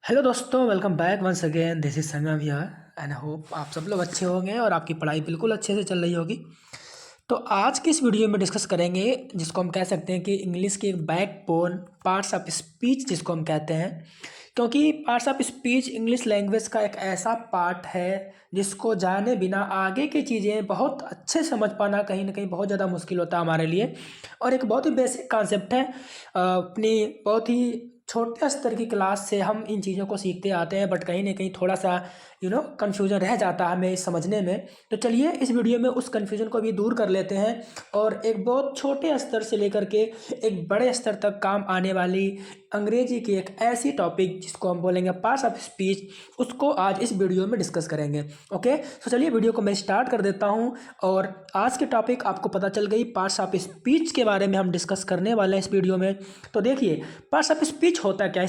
Hello दोस्तों, welcome back once again. This is Sangam here and hope आप सब लोग अच्छे होंगे और आपकी पढ़ाई बिल्कुल अच्छे से चल रही होगी। तो आज की इस वीडियो में डिस्कस करेंगे जिसको हम कह सकते हैं कि इंग्लिश की एक बैकबोन पार्ट्स ऑफ स्पीच जिसको हम कहते हैं। क्योंकि parts of speech English language का एक ऐसा पार्ट है जिसको जाने बिना आगे की चीज़ें बहुत अच्छे समझ पाना कहीं ना कहीं बहुत ज़्यादा मुश्किल होता है हमारे लिए। और एक बहुत ही बेसिक कॉन्सेप्ट है। अपनी बहुत ही छोटे स्तर की क्लास से हम इन चीज़ों को सीखते आते हैं, बट कहीं ना कहीं थोड़ा सा कन्फ्यूजन रह जाता है हमें इस समझने में। तो चलिए इस वीडियो में उस कन्फ्यूजन को भी दूर कर लेते हैं और एक बहुत छोटे स्तर से लेकर के एक बड़े स्तर तक काम आने वाली अंग्रेजी की एक ऐसी टॉपिक जिसको हम बोलेंगे पार्ट्स ऑफ स्पीच, उसको आज इस वीडियो में डिस्कस करेंगे। ओके, तो चलिए वीडियो को मैं स्टार्ट कर देता हूँ। और आज की टॉपिक आपको पता चल गई, पार्ट्स ऑफ स्पीच के बारे में हम डिस्कस करने वाले हैं इस वीडियो में। तो देखिए, पार्ट्स ऑफ स्पीच होता क्या है।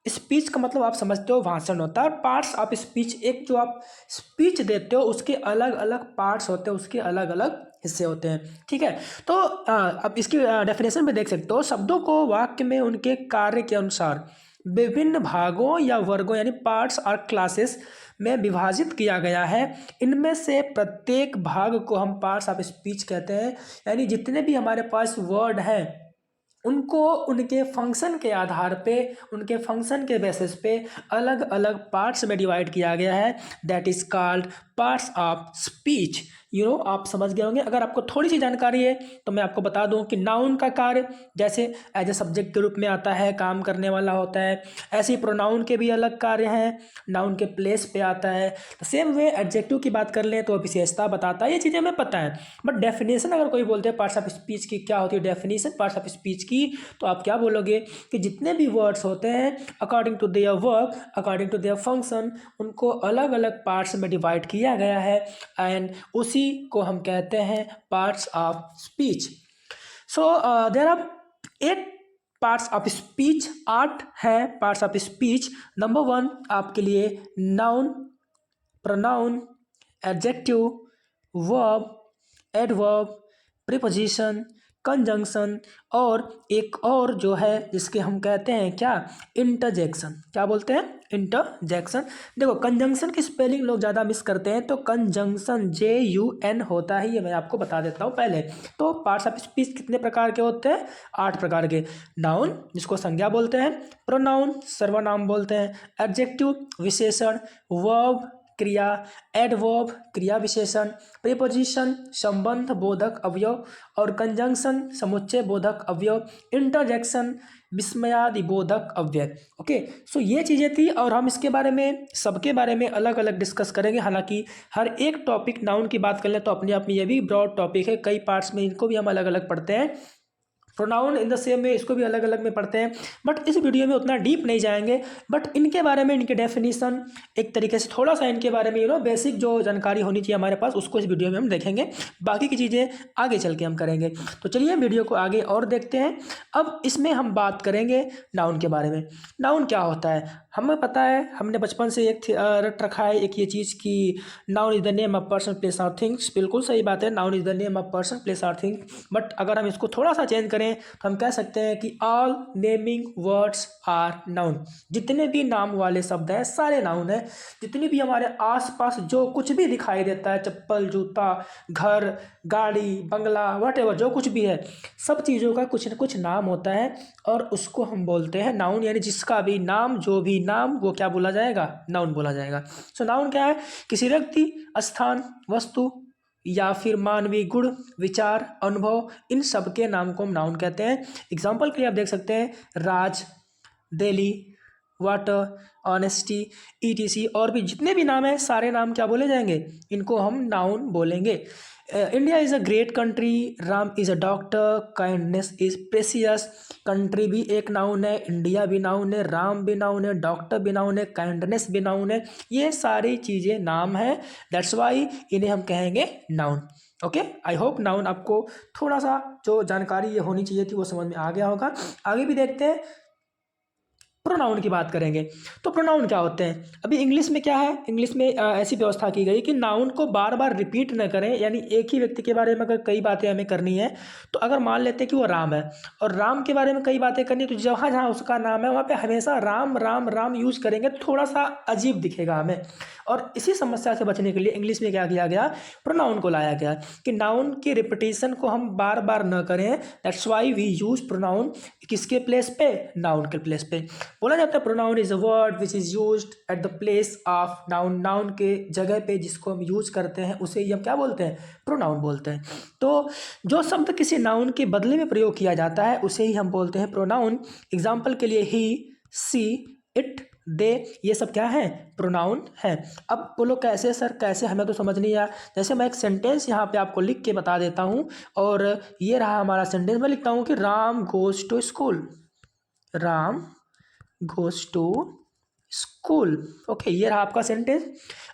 स्पीच का मतलब आप समझते हो भाषण होता है। पार्ट्स ऑफ स्पीच एक जो आप स्पीच देते हो उसके अलग अलग पार्ट्स होते हैं, उसके अलग अलग हिस्से होते हैं। ठीक है, तो अब इसकी डेफिनेशन में देख सकते हो, शब्दों को वाक्य में उनके कार्य के अनुसार विभिन्न भागों या वर्गों यानी पार्ट्स और क्लासेस में विभाजित किया गया है। इनमें से प्रत्येक भाग को हम पार्ट्स ऑफ स्पीच कहते हैं। यानी जितने भी हमारे पास वर्ड हैं उनको उनके फंक्शन के आधार पे, उनके फंक्शन के बेसिस पे अलग अलग पार्ट्स में डिवाइड किया गया है। That is called parts of speech. आप समझ गए होंगे। अगर आपको थोड़ी सी जानकारी है तो मैं आपको बता दूं कि नाउन का कार्य जैसे एज ए सब्जेक्ट के रूप में आता है, काम करने वाला होता है। ऐसे ही प्रोनाउन के भी अलग कार्य हैं, नाउन के प्लेस पे आता है। तो सेम वे एडजेक्टिव की बात कर लें तो विशेषता बताता है। ये चीज़ें हमें पता है, बट डेफिनेशन अगर कोई बोलते हैं पार्ट्स ऑफ स्पीच की, क्या होती है डेफिनेशन पार्ट्स ऑफ स्पीच की, तो आप क्या बोलोगे कि जितने भी वर्ड्स होते हैं according to their work, according to their function, उनको अलग अलग पार्ट्स में डिवाइड किया गया है एंड उसी को हम कहते हैं parts of speech. So there are 8 parts of speech. 8 है पार्ट्स ऑफ स्पीच। नंबर 1 आपके लिए noun, pronoun, adjective, verb, adverb, preposition, conjunction और एक और जो है जिसके हम कहते हैं क्या, इंटरजेक्शन। क्या बोलते हैं, इंटरजेक्शन। देखो कंजंक्शन की स्पेलिंग लोग ज़्यादा मिस करते हैं, तो कंजंक्शन JUN होता है, ये मैं आपको बता देता हूँ पहले। तो पार्ट्स ऑफ स्पीच कितने प्रकार के होते हैं, 8 प्रकार के। नाउन जिसको संज्ञा बोलते हैं, प्रोनाउन सर्वनाम बोलते हैं, एडजेक्टिव विशेषण, वर्ब क्रिया, एडवर्ब क्रिया विशेषण, प्रीपोजिशन संबंध बोधक अवयव और कंजंक्शन समुच्चय बोधक अवयव, इंटरजेक्शन विस्मयादि बोधक अव्यय। ओके, सो ये चीज़ें थी और हम इसके बारे में सबके बारे में अलग अलग डिस्कस करेंगे। हालांकि हर एक टॉपिक, नाउन की बात कर लें तो अपने आप में ये भी ब्रॉड टॉपिक है, कई पार्ट्स में इनको भी हम अलग अलग पढ़ते हैं। प्रोनाउन इन द सेम में इसको भी अलग अलग में पढ़ते हैं, बट इस वीडियो में उतना डीप नहीं जाएंगे। बट इनके बारे में, इनके डेफिनेशन, एक तरीके से थोड़ा सा इनके बारे में बेसिक जो जानकारी होनी चाहिए हमारे पास, उसको इस वीडियो में हम देखेंगे। बाकी की चीज़ें आगे चल के हम करेंगे। तो चलिए वीडियो को आगे और देखते हैं। अब इसमें हम बात करेंगे नाउन के बारे में। नाउन क्या होता है, हमें पता है, हमने बचपन से एक रट रखा है एक ये चीज़ कि noun is the name of person place और थिंग्स। बिल्कुल सही बात है, noun is the name of person place और थिंग्स। बट अगर हम इसको थोड़ा सा चेंज करें तो हम कह सकते हैं कि all naming words are noun. जितने भी नाम वाले शब्द हैं सारे नाउन हैं। जितनी भी हमारे आसपास जो कुछ भी दिखाई देता है, चप्पल, जूता, घर, गाड़ी, बंगला, वटेवर जो कुछ भी है, सब चीज़ों का कुछ न कुछ नाम होता है और उसको हम बोलते हैं नाउन। यानी जिसका भी नाम, जो भी नाम, वो क्या बोला जाएगा, नाउन बोला जाएगा। सो नाउन क्या है, किसी व्यक्ति, स्थान, वस्तु या फिर मानवीय गुण, विचार, अनुभव, इन सब के नाम को हम नाउन कहते हैं। एग्जाम्पल के लिए आप देख सकते हैं राज, दिल्ली, वाटर, ऑनेस्टी, ETC और भी जितने भी नाम हैं सारे नाम क्या बोले जाएंगे, इनको हम नाउन बोलेंगे। India is a great country, Ram is a doctor, kindness is precious. Country भी एक नाउन है, इंडिया भी नाउन है, राम भी नाउन है, डॉक्टर भी नाउन है, काइंडनेस भी नाउन है। ये सारी चीज़ें नाम है, दैट्स वाई इन्हें हम कहेंगे noun. Okay, I hope noun आपको थोड़ा सा जो जानकारी ये होनी चाहिए थी वो समझ में आ गया होगा। आगे भी देखते हैं। प्रोनाउन की बात करेंगे। तो प्रोनाउन क्या होते हैं? अभी इंग्लिश में क्या है, इंग्लिश में ऐसी व्यवस्था की गई कि नाउन को बार बार रिपीट न करें, यानी एक ही व्यक्ति के बारे में अगर कई बातें हमें करनी है, तो अगर मान लेते हैं कि वो राम है और राम के बारे में कई बातें करनी है, तो जहाँ जहाँ उसका नाम है वहाँ पे हमेशा राम राम राम यूज करेंगे, थोड़ा सा अजीब दिखेगा हमें। और इसी समस्या से बचने के लिए इंग्लिश में क्या किया गया, प्रोनाउन को लाया गया कि नाउन की रिपीटेशन को हम बार बार न करें। That's why we use pronoun. किसके प्लेस पे? नाउन के प्लेस पे। बोला जाता है pronoun is a word which is used at the place of noun. Noun के जगह पे जिसको हम यूज करते हैं उसे ही हम क्या बोलते हैं? प्रोनाउन बोलते हैं। तो जो शब्द किसी नाउन के बदले में प्रयोग किया जाता है उसे ही हम बोलते हैं प्रोनाउन। एग्जाम्पल के लिए ही, सी, इट, दे, ये सब क्या है? प्रोनाउन है। अब बोलो कैसे सर, कैसे? हमें तो समझ नहीं आया। जैसे मैं एक सेंटेंस यहाँ पे आपको लिख के बता देता हूँ, और ये रहा हमारा सेंटेंस। मैं लिखता हूँ कि Ram goes to school. Ram goes to school. Okay, ये रहा आपका सेंटेंस।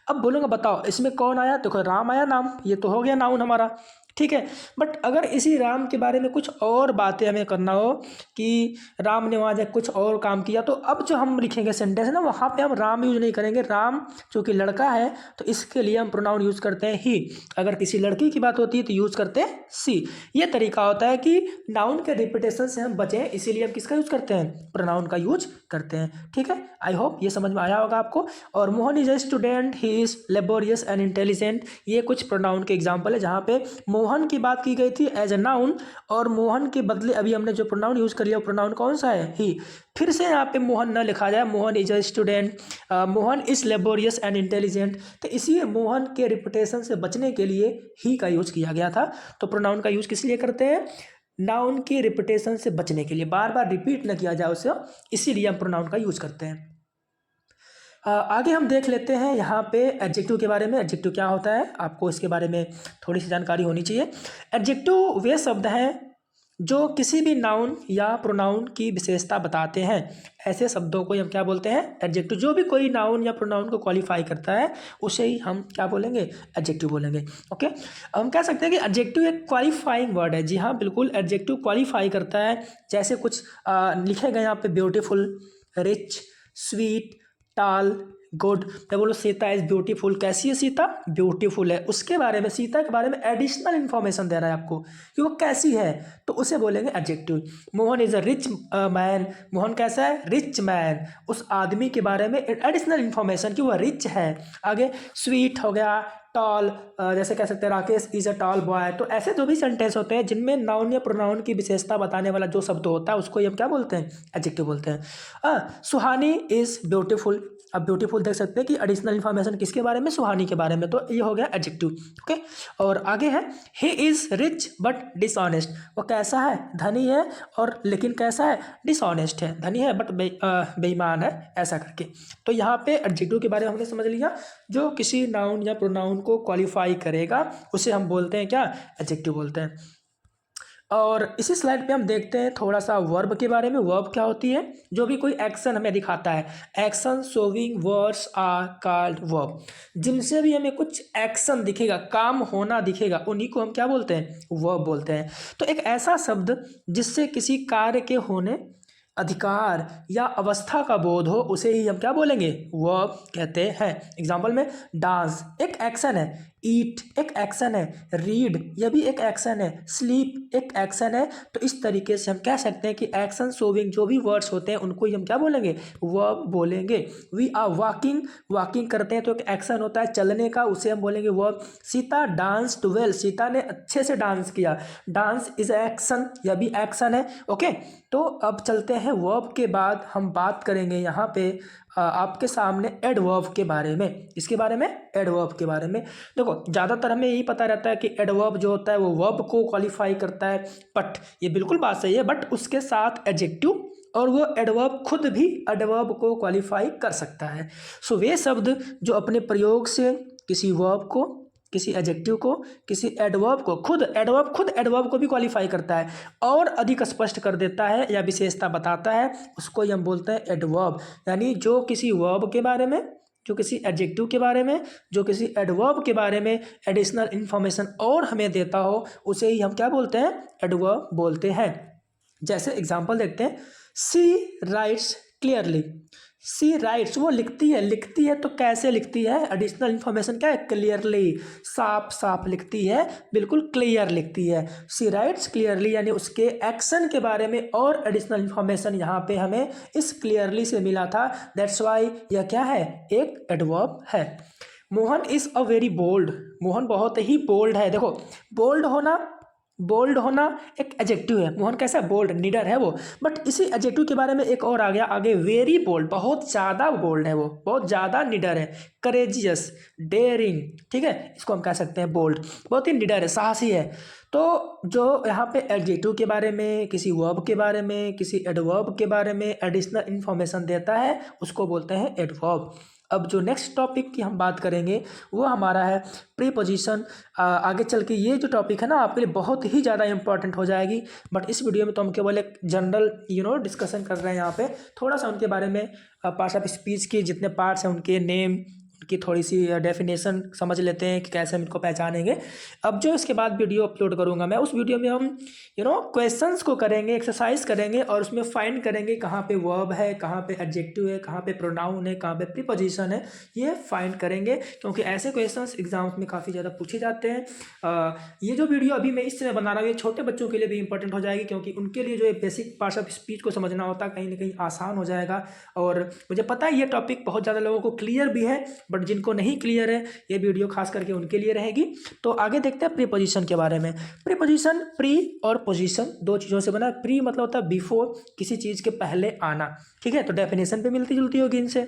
अब बोलूँगा बताओ इसमें कौन आया? देखो राम आया, नाम, ये तो हो गया नाउन हमारा, ठीक है। बट अगर इसी राम के बारे में कुछ और बातें हमें करना हो कि राम ने वहाँ जाकर कुछ और काम किया, तो अब जो हम लिखेंगे सेंटेंस ना, वहाँ पे हम राम यूज नहीं करेंगे। राम चूँकि लड़का है तो इसके लिए हम प्रोनाउन यूज करते हैं ही। अगर किसी लड़की की बात होती है तो यूज करते हैं सी। ये तरीका होता है कि नाउन के रिपीटेशन से हम बचें, इसीलिए हम किसका यूज करते हैं? प्रोनाउन का यूज करते हैं, ठीक है। आई होप ये समझ में आया होगा आपको। और Mohan is a student, he is laborious and intelligent, ये कुछ प्रोनाउन के एग्जाम्पल है जहाँ पे मोहन की बात की गई थी एज ए नाउन, और मोहन के बदले अभी हमने जो प्रोनाउन यूज कर लिया वो प्रोनाउन कौन सा है? ही। फिर से यहाँ पे मोहन न लिखा जाए, Mohan is a student, Mohan is laborious and intelligent. तो इसी मोहन के रिपीटेशन से बचने के लिए ही का यूज किया गया था। तो प्रोनाउन का यूज किस लिए करते हैं? नाउन की रिपीटेशन से बचने के लिए, बार बार रिपीट न किया जाए उसे, इसीलिए हम प्रोनाउन का यूज करते हैं। आगे हम देख लेते हैं यहाँ पे एडजेक्टिव के बारे में। एडजेक्टिव क्या होता है, आपको इसके बारे में थोड़ी सी जानकारी होनी चाहिए। एडजेक्टिव वे शब्द हैं जो किसी भी नाउन या प्रोनाउन की विशेषता बताते हैं। ऐसे शब्दों को हम क्या बोलते हैं? एडजेक्टिव। जो भी कोई नाउन या प्रोनाउन को क्वालिफाई करता है उसे ही हम क्या बोलेंगे? एडजेक्टिव बोलेंगे। ओके, हम कह सकते हैं कि एडजेक्टिव एक क्वालिफाइंग वर्ड है। जी हाँ, बिल्कुल, एडजेक्टिव क्वालिफाई करता है। जैसे कुछ लिखे गए यहाँ पे, ब्यूटीफुल, रिच, स्वीट, टाल, गुड। मैं बोलो सीता इज ब्यूटीफुल, कैसी है सीता? ब्यूटीफुल है। उसके बारे में, सीता के बारे में एडिशनल इंफॉर्मेशन दे रहा है आपको कि वो कैसी है, तो उसे बोलेंगे adjective. Mohan is a rich man, Mohan कैसा है? Rich man. उस आदमी के बारे में एडिशनल इंफॉर्मेशन कि वह रिच है। आगे स्वीट हो गया, टॉल, जैसे कह सकते हैं Rakesh is a tall boy. तो ऐसे जो भी सेंटेंस होते हैं जिनमें नाउन या प्रोनाउन की विशेषता बताने वाला जो शब्द होता है उसको हम क्या बोलते हैं? एडजेक्टिव बोलते हैं। सुहानी इज ब्यूटीफुल। अब ब्यूटीफुल देख सकते हैं कि एडिशनल इंफॉर्मेशन किसके बारे में? सुहानी के बारे में, तो ये हो गया एडजेक्टिव। ओके, और आगे है he is rich but dishonest. वो कैसा है? धनी है और लेकिन कैसा है? डिसऑनेस्ट है। धनी है बट बेईमान है, ऐसा करके। तो यहाँ पे एडजेक्टिव के बारे में हमने समझ लिया। जो किसी नाउन या प्रोनाउन को क्वालिफाई करेगा उसे हम बोलते हैं क्या? एडजेक्टिव बोलते हैं। और इसी स्लाइड पे हम देखते हैं थोड़ा सा वर्ब के बारे में। वर्ब क्या होती है? जो भी कोई एक्शन हमें दिखाता है, action showing words are called verb. जिनसे भी हमें कुछ एक्शन दिखेगा, काम होना दिखेगा, उन्हीं को हम क्या बोलते हैं? वर्ब बोलते हैं। तो एक ऐसा शब्द जिससे किसी कार्य के होने, अधिकार या अवस्था का बोध हो उसे ही हम क्या बोलेंगे? वर्ब कहते हैं। एग्जाम्पल में डांस एक एक्शन है, ईट एक एक्शन है, रीड यह भी एक एक्शन है, स्लीप एक एक्शन है। तो इस तरीके से हम कह सकते हैं कि एक्शन शोविंग जो भी वर्ड्स होते हैं उनको ही हम क्या बोलेंगे? वर्ब बोलेंगे। वी आर वॉकिंग, वॉकिंग करते हैं तो एक एक्शन होता है चलने का, उसे हम बोलेंगे verb. Sita dance too well, Sita ने अच्छे से डांस किया, डांस इज एक्शन, यह भी एक्शन है। ओके, तो अब चलते हैं वर्ब के बाद हम बात करेंगे यहाँ पे आपके सामने एडवर्ब के बारे में। इसके बारे में, एडवर्ब के बारे में। देखो ज़्यादातर हमें यही पता रहता है कि एडवर्ब जो होता है वो वर्ब को क्वालिफाई करता है, बट ये बिल्कुल बात सही है, बट उसके साथ एडजेक्टिव, और वो एडवर्ब खुद भी एडवर्ब को क्वालिफाई कर सकता है। सो वे शब्द जो अपने प्रयोग से किसी वर्ब को, किसी एडजेक्टिव को, किसी एडवर्ब को, खुद एडवर्ब को भी क्वालिफाई करता है और अधिक स्पष्ट कर देता है या विशेषता बताता है, उसको ही हम बोलते हैं एडवर्ब। यानी जो किसी वर्ब के बारे में, जो किसी एडजेक्टिव के बारे में, जो किसी एडवर्ब के बारे में एडिशनल इंफॉर्मेशन और हमें देता हो उसे ही हम क्या बोलते हैं? एडवर्ब बोलते हैं। जैसे एग्जाम्पल देखते हैं, सी राइट्स क्लियरली। सी राइट्स, वो लिखती है तो कैसे लिखती है? एडिशनल इन्फॉर्मेशन क्या है? क्लियरली, साफ साफ लिखती है, बिल्कुल क्लियर लिखती है। सी राइट्स क्लियरली यानी उसके एक्शन के बारे में और एडिशनल इन्फॉर्मेशन यहाँ पे हमें इस क्लियरली से मिला था। दैट्स वाई यह क्या है? एक एडवर्ब है। Mohan is a very bold, Mohan बहुत ही बोल्ड है। देखो बोल्ड होना एक एडजेक्टिव है। मोहन कैसा? बोल्ड, निडर है वो। बट इसी एडजेक्टिव के बारे में एक और आ गया आगे, वेरी बोल्ड, बहुत ज़्यादा बोल्ड है वो, बहुत ज़्यादा निडर है। करेजियस, डेयरिंग, ठीक है, इसको हम कह सकते हैं बोल्ड, बहुत ही निडर है, साहसी है। तो जो यहाँ पे एडजेक्टिव के बारे में, किसी वर्ब के बारे में, किसी एडवर्ब के बारे में एडिशनल इन्फॉर्मेशन देता है उसको बोलते हैं एडवर्ब। अब जो नेक्स्ट टॉपिक की हम बात करेंगे वो हमारा है प्रीपोजिशन। आगे चल के ये जो टॉपिक है ना आपके लिए बहुत ही ज़्यादा इंपॉर्टेंट हो जाएगी। बट इस वीडियो में तो हम केवल एक जनरल डिस्कशन कर रहे हैं यहाँ पे, थोड़ा सा उनके बारे में पार्ट्स ऑफ स्पीच के जितने पार्ट्स हैं उनके नेम, उनकी थोड़ी सी डेफिनेशन समझ लेते हैं कि कैसे हम इनको पहचानेंगे। अब जो इसके बाद वीडियो अपलोड करूँगा मैं, उस वीडियो में हम क्वेश्चंस को करेंगे, एक्सरसाइज करेंगे और उसमें फाइंड करेंगे कहाँ पे वर्ब है, कहाँ पे एडजेक्टिव है, कहाँ पे प्रोनाउन है, कहाँ पे प्रीपोजिशन है, ये फाइंड करेंगे। क्योंकि ऐसे क्वेश्चंस एग्जाम्स में काफ़ी ज़्यादा पूछे जाते हैं। ये जो वीडियो अभी मैं इस समय बना रहा हूँ ये छोटे बच्चों के लिए भी इंपॉर्टेंट हो जाएगी, क्योंकि उनके लिए जो बेसिक पार्ट्स ऑफ स्पीच को समझना होता है कहीं ना कहीं आसान हो जाएगा। और मुझे पता है ये टॉपिक बहुत ज़्यादा लोगों को क्लियर भी है, बट जिनको नहीं क्लियर है ये वीडियो खास करके उनके लिए रहेगी। तो आगे देखते हैं प्रीपोजिशन के बारे में। प्रीपोजिशन, प्री और पोजीशन दो चीज़ों से बना है। प्री मतलब होता है बिफोर, किसी चीज़ के पहले आना, ठीक है, तो डेफिनेशन पे मिलती जुलती होगी इनसे।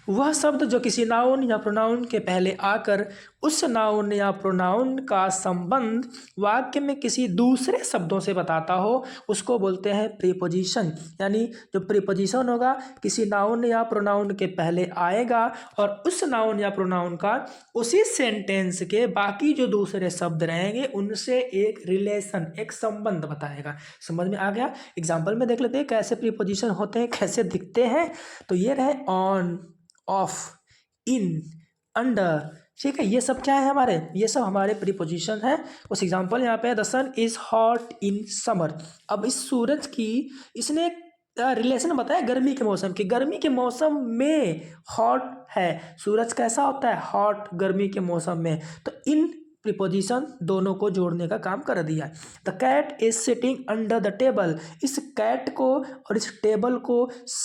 वह शब्द जो किसी नाउन या प्रोनाउन के पहले आकर उस नाउन या प्रोनाउन का संबंध वाक्य में किसी दूसरे शब्दों से बताता हो उसको बोलते हैं प्रीपोजिशन। यानी जो प्रीपोजिशन होगा किसी नाउन या प्रोनाउन के पहले आएगा और उस नाउन या प्रोनाउन का उसी सेंटेंस के बाकी जो दूसरे शब्द रहेंगे उनसे एक रिलेशन, एक संबंध बताएगा। समझ में आ गया? एग्जाम्पल में देख लेते हैं कैसे प्रीपोजिशन होते हैं, कैसे दिखते हैं। तो ये रहे ऑन, ऑफ, इन, अंडर, ठीक है, ये सब क्या है हमारे? ये सब हमारे प्रीपोजिशन है। उस एग्जांपल यहाँ पे the sun is hot in summer. अब इस सूरज की इसने रिलेशन बताया गर्मी के मौसम की। गर्मी के मौसम में हॉट है, सूरज कैसा होता है? हॉट, गर्मी के मौसम में। तो इन प्रीपोजिशन दोनों को जोड़ने का काम कर दिया। The cat is sitting under the table. इस कैट को और इस टेबल को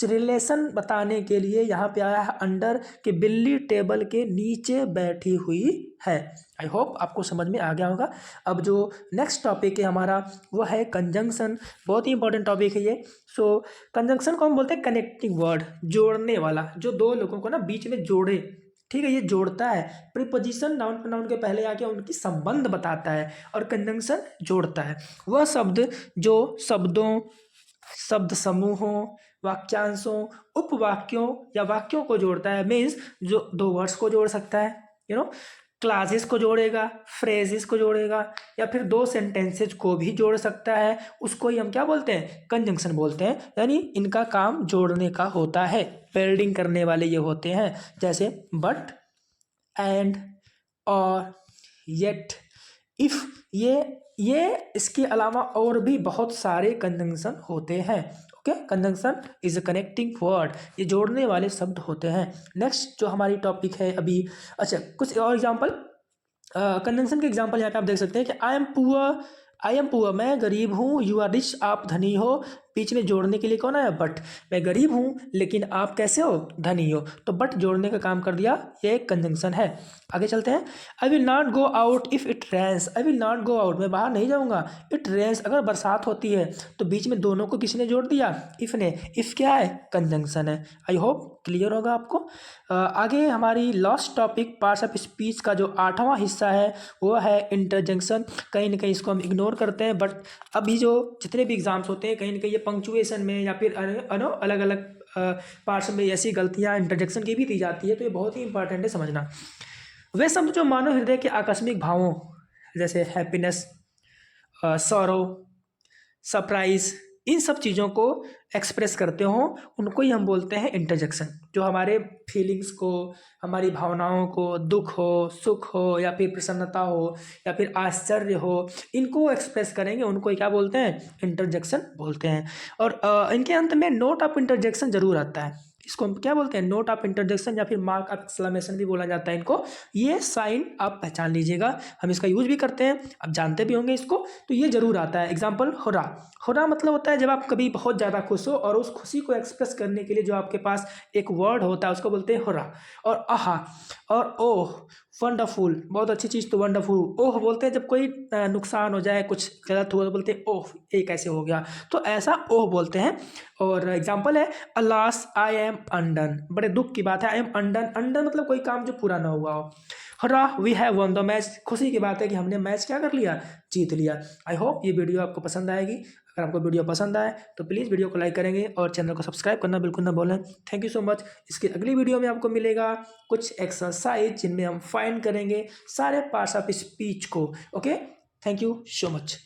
रिलेशन बताने के लिए यहाँ पे आया है अंडर, कि बिल्ली टेबल के नीचे बैठी हुई है। आई होप आपको समझ में आ गया होगा। अब जो नेक्स्ट टॉपिक है हमारा वो है कंजंक्शन। बहुत ही इंपॉर्टेंट टॉपिक है ये। सो कंजंक्शन को हम बोलते हैं कनेक्टिंग वर्ड, जोड़ने वाला, जो दो लोगों को ना बीच में जोड़े, ठीक है, ये जोड़ता है। प्रीपोजिशन नाउन प्रोनाउन के पहले आके उनकी संबंध बताता है और कंजंक्शन जोड़ता है। वह शब्द जो शब्दों, शब्द समूहों, वाक्यांशों, उपवाक्यों या वाक्यों को जोड़ता है। मीन्स जो दो वर्ड्स को जोड़ सकता है, क्लासेस को जोड़ेगा, फ्रेजेस को जोड़ेगा, या फिर दो सेंटेंसेज को भी जोड़ सकता है, उसको ही हम क्या बोलते हैं? कंजंक्शन बोलते हैं। यानी इनका काम जोड़ने का होता है, बिल्डिंग करने वाले ये होते हैं। जैसे बट, एंड, और, येट, इफ, ये इसके अलावा और भी बहुत सारे कंजंक्शन होते हैं। Okay, conjunction is a connecting word, ये जोड़ने वाले शब्द होते हैं। नेक्स्ट जो हमारी टॉपिक है अभी, अच्छा कुछ और एग्जांपल कंजंक्शन के एग्जांपल यहाँ पे आप देख सकते हैं कि आई एम पुअर, मैं गरीब हूँ। यू आर रिच, आप धनी हो। बीच में जोड़ने के लिए कौन आया? बट। मैं गरीब हूँ लेकिन आप कैसे हो? धनी हो। तो बट जोड़ने का काम कर दिया, ये एक कंजंक्शन है। आगे चलते हैं। I will not go out if it rains. I will not go out, मैं बाहर नहीं जाऊँगा। इट रेन्स, अगर बरसात होती है। तो बीच में दोनों को किसने जोड़ दिया? इफ ने। इफ क्या है? कंजंक्शन है। आई होप क्लियर होगा आपको। आगे हमारी last topic parts of speech का जो 8वां हिस्सा है वो है इंटरजेक्शन। कहीं ना कहीं इसको हम इग्नोर करते हैं, बट अभी जो जितने भी एग्जाम्स होते हैं कहीं ना कहीं ये पंक्चुएशन में या फिर अलग अलग पार्ट्स में ऐसी गलतियाँ इंटरजेक्शन की भी दी जाती है। तो ये बहुत ही इंपॉर्टेंट है समझना। वे शब्द जो मानव हृदय के आकस्मिक भावों जैसे हैप्पीनेस, सॉरो, सरप्राइज, इन सब चीज़ों को एक्सप्रेस करते हो उनको ही हम बोलते हैं इंटरजेक्शन। जो हमारे फीलिंग्स को, हमारी भावनाओं को, दुख हो, सुख हो, या फिर प्रसन्नता हो, या फिर आश्चर्य हो, इनको एक्सप्रेस करेंगे, उनको क्या बोलते हैं? इंटरजेक्शन बोलते हैं। और इनके अंत में नोट ऑफ इंटरजेक्शन जरूर आता है। इसको हम क्या बोलते हैं? नोट ऑफ इंटरजेक्शन या फिर मार्क ऑफ एक्सक्लेमेशन भी बोला जाता है इनको। ये साइन आप पहचान लीजिएगा, हम इसका यूज भी करते हैं, आप जानते भी होंगे इसको। तो ये जरूर आता है। एग्जाम्पल, होरा। होरा मतलब होता है जब आप कभी बहुत ज़्यादा खुश हो और उस खुशी को एक्सप्रेस करने के लिए जो आपके पास एक वर्ड होता है उसको बोलते हैं होरा। और आहा और ओह, वंडरफुल, बहुत अच्छी चीज़ तो वंडरफुल। ओह बोलते हैं जब कोई नुकसान हो जाए, कुछ गलत हुआ तो बोलते हैं ओह, ये कैसे हो गया, तो ऐसा ओह बोलते हैं। और एग्जाम्पल है अलास आई एम अनडन, बड़े दुख की बात है। आई एम अनडन, अनडन मतलब कोई काम जो पूरा ना हुआ हो। Hurrah we have won the match, खुशी की बात है कि हमने मैच क्या कर लिया? जीत लिया। आई होप ये वीडियो आपको पसंद आएगी। अगर आपको वीडियो पसंद आए तो प्लीज़ वीडियो को लाइक करेंगे और चैनल को सब्सक्राइब करना बिल्कुल ना भूलें। Thank you so much. इसकी अगली वीडियो में आपको मिलेगा कुछ एक्सरसाइज जिनमें हम फाइंड करेंगे सारे पार्ट्स ऑफ स्पीच को। Okay, thank you so much.